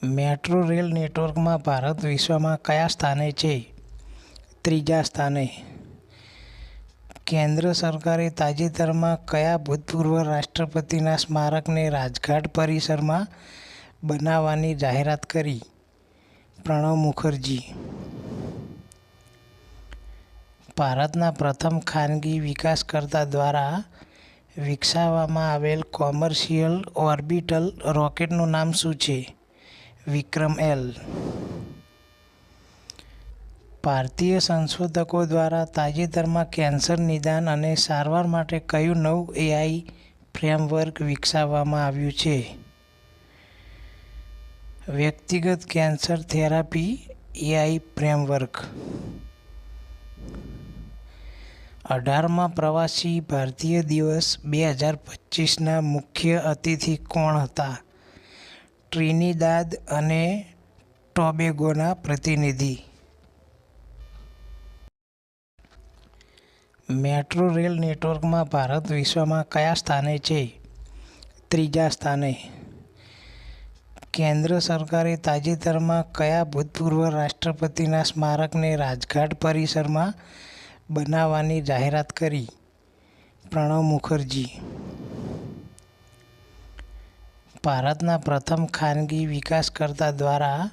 Metro rail નેટવર્કમાં ભારત વિશ્વમાં કયા સ્થાને છે? ત્રીજા સ્થાને. કેન્દ્ર સરકારે તાજેતરમાં કયા ભૂતપૂર્વ રાષ્ટ્રપતિના સ્મારકને રાજઘાટ પરિસરમાં બનાવવાની જાહેરાત કરી? પ્રણવ મુખર્જી. ભારતના પ્રથમ ખાનગી વિકાસકર્તા દ્વારા વિકસાવવામાં આવેલ કોમર્શિયલ ઓર્બિટલ રોકેટનું નામ શું છે? વિક્રમ-એલ. ભારતીય સંશોધકો દ્વારા તાજેતરમાં કેન્સર નિદાન અને સારવાર માટે કયું નવું એઆઈ ફ્રેમવર્ક વિકસાવવામાં આવ્યું છે? વ્યક્તિગત કેન્સર થેરાપી એઆઈ ફ્રેમવર્ક. 18મા પ્રવાસી ભારતીય દિવસ 2025ના મુખ્ય અતિથિ કોણ હતા? ટ્રિનિદાદ અને ટોબેગોના પ્રતિનિધિ. મેટ્રો રેલ નેટવર્કમાં ભારત વિશ્વમાં કયા સ્થાને છે? ત્રીજા સ્થાને. કેન્દ્ર સરકારે તાજેતરમાં કયા ભૂતપૂર્વ રાષ્ટ્રપતિના સ્મારકને રાજઘાટ પરિસરમાં બનાવવાની જાહેરાત કરી? પ્રણવ મુખર્જી. ભારતના પ્રથમ ખાનગી વિકાસકર્તા દ્વારા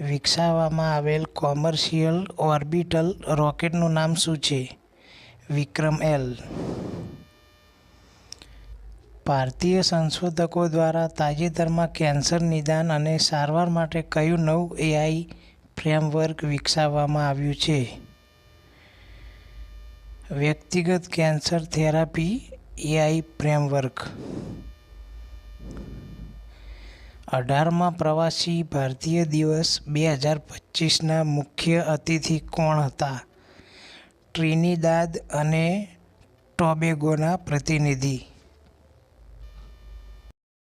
વિકસાવવામાં આવેલ કોમર્શિયલ ઓર્બિટલ રોકેટનું નામ શું છે? વિક્રમ-એલ. ભારતીય સંશોધકો દ્વારા તાજેતરમાં કેન્સર નિદાન અને સારવાર માટે કયું નવું એઆઈ ફ્રેમવર્ક વિકસાવવામાં આવ્યું છે? વ્યક્તિગત કેન્સર થેરાપી એઆઈ ફ્રેમવર્ક. 18મા પ્રવાસી ભારતીય દિવસ 2025ના મુખ્ય અતિથિ કોણ હતા? ટ્રિનિદાદ અને ટોબેગોના પ્રતિનિધિ.